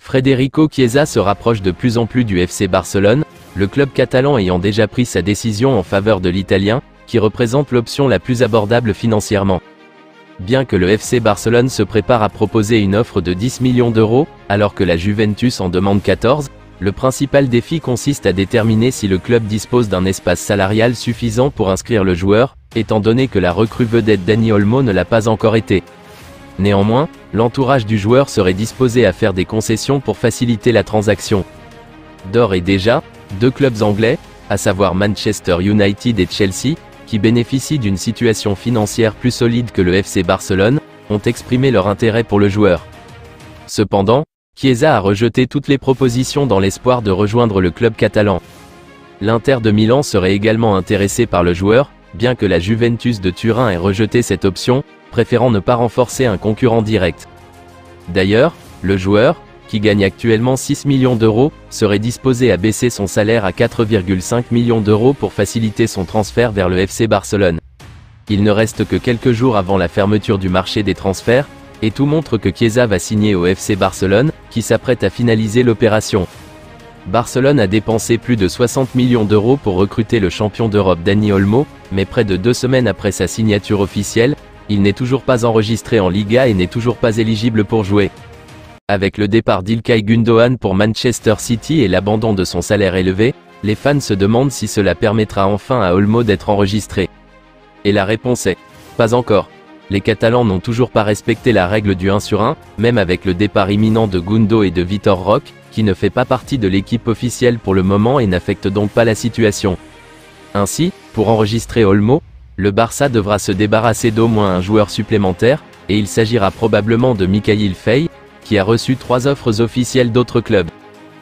Federico Chiesa se rapproche de plus en plus du FC Barcelone, le club catalan ayant déjà pris sa décision en faveur de l'Italien, qui représente l'option la plus abordable financièrement. Bien que le FC Barcelone se prépare à proposer une offre de 10 millions d'euros, alors que la Juventus en demande 14, le principal défi consiste à déterminer si le club dispose d'un espace salarial suffisant pour inscrire le joueur, étant donné que la recrue vedette Dani Olmo ne l'a pas encore été. Néanmoins, l'entourage du joueur serait disposé à faire des concessions pour faciliter la transaction. D'ores et déjà, deux clubs anglais, à savoir Manchester United et Chelsea, qui bénéficient d'une situation financière plus solide que le FC Barcelone, ont exprimé leur intérêt pour le joueur. Cependant, Chiesa a rejeté toutes les propositions dans l'espoir de rejoindre le club catalan. L'Inter de Milan serait également intéressé par le joueur, bien que la Juventus de Turin ait rejeté cette option, préférant ne pas renforcer un concurrent direct. D'ailleurs, le joueur, qui gagne actuellement 6 millions d'euros, serait disposé à baisser son salaire à 4,5 millions d'euros pour faciliter son transfert vers le FC Barcelone. Il ne reste que quelques jours avant la fermeture du marché des transferts, et tout montre que Chiesa va signer au FC Barcelone, qui s'apprête à finaliser l'opération. Barcelone a dépensé plus de 60 millions d'euros pour recruter le champion d'Europe Dani Olmo, mais près de 2 semaines après sa signature officielle, il n'est toujours pas enregistré en Liga et n'est toujours pas éligible pour jouer. Avec le départ d'Ilkay Gundogan pour Manchester City et l'abandon de son salaire élevé, les fans se demandent si cela permettra enfin à Olmo d'être enregistré. Et la réponse est « pas encore ». Les Catalans n'ont toujours pas respecté la règle du 1 sur 1, même avec le départ imminent de Gundo et de Vitor Roque, qui ne fait pas partie de l'équipe officielle pour le moment et n'affecte donc pas la situation. Ainsi, pour enregistrer Olmo, le Barça devra se débarrasser d'au moins un joueur supplémentaire, et il s'agira probablement de Mikayil Faye, qui a reçu 3 offres officielles d'autres clubs.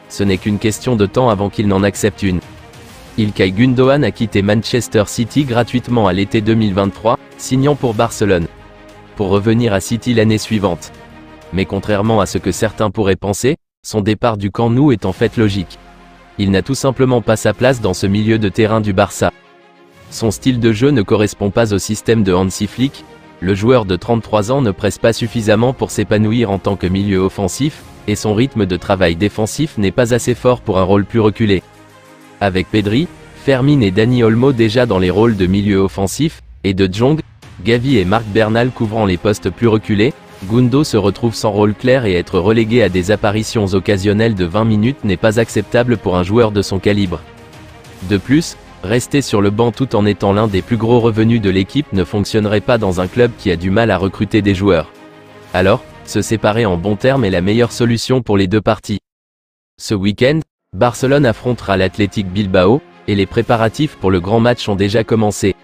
Ce n'est qu'une question de temps avant qu'il n'en accepte une. Ilkay Gundogan a quitté Manchester City gratuitement à l'été 2023, signant pour Barcelone, pour revenir à City l'année suivante. Mais contrairement à ce que certains pourraient penser, son départ du Camp Nou est en fait logique. Il n'a tout simplement pas sa place dans ce milieu de terrain du Barça. Son style de jeu ne correspond pas au système de Hansi Flick. Le joueur de 33 ans ne presse pas suffisamment pour s'épanouir en tant que milieu offensif, et son rythme de travail défensif n'est pas assez fort pour un rôle plus reculé. Avec Pedri, Fermin et Dani Olmo déjà dans les rôles de milieu offensif, et de Jong, Gavi et Marc Bernal couvrant les postes plus reculés, Gundo se retrouve sans rôle clair et être relégué à des apparitions occasionnelles de 20 minutes n'est pas acceptable pour un joueur de son calibre. De plus, rester sur le banc tout en étant l'un des plus gros revenus de l'équipe ne fonctionnerait pas dans un club qui a du mal à recruter des joueurs. Alors, se séparer en bons termes est la meilleure solution pour les deux parties. Ce week-end, Barcelone affrontera l'Athletic Bilbao, et les préparatifs pour le grand match ont déjà commencé.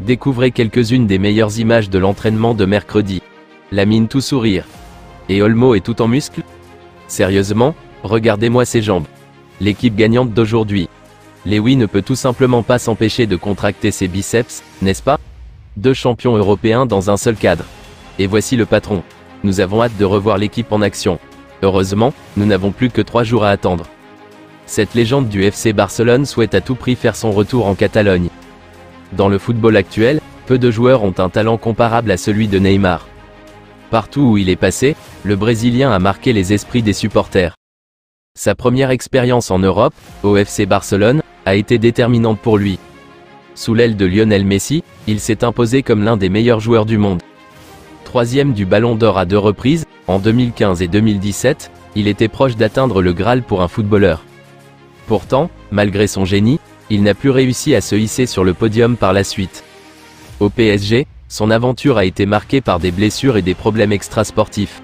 Découvrez quelques-unes des meilleures images de l'entraînement de mercredi. La mine tout sourire. Et Olmo est tout en muscles? Sérieusement, regardez-moi ses jambes. L'équipe gagnante d'aujourd'hui. Lewy ne peut tout simplement pas s'empêcher de contracter ses biceps, n'est-ce pas? 2 champions européens dans un seul cadre. Et voici le patron. Nous avons hâte de revoir l'équipe en action. Heureusement, nous n'avons plus que 3 jours à attendre. Cette légende du FC Barcelone souhaite à tout prix faire son retour en Catalogne. Dans le football actuel, peu de joueurs ont un talent comparable à celui de Neymar. Partout où il est passé, le Brésilien a marqué les esprits des supporters. Sa première expérience en Europe, au FC Barcelone, a été déterminante pour lui. Sous l'aile de Lionel Messi, il s'est imposé comme l'un des meilleurs joueurs du monde. 3e du Ballon d'Or à 2 reprises, en 2015 et 2017, il était proche d'atteindre le Graal pour un footballeur. Pourtant, malgré son génie, il n'a plus réussi à se hisser sur le podium par la suite. Au PSG, son aventure a été marquée par des blessures et des problèmes extrasportifs.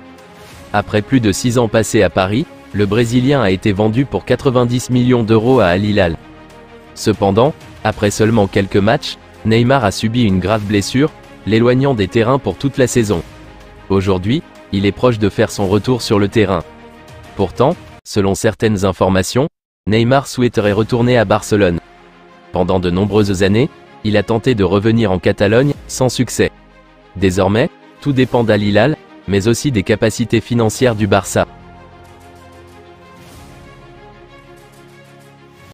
Après plus de 6 ans passés à Paris, le Brésilien a été vendu pour 90 millions d'euros à Al Hilal. Cependant, après seulement quelques matchs, Neymar a subi une grave blessure, l'éloignant des terrains pour toute la saison. Aujourd'hui, il est proche de faire son retour sur le terrain. Pourtant, selon certaines informations, Neymar souhaiterait retourner à Barcelone. Pendant de nombreuses années, il a tenté de revenir en Catalogne, sans succès. Désormais, tout dépend d'Al Hilal, mais aussi des capacités financières du Barça.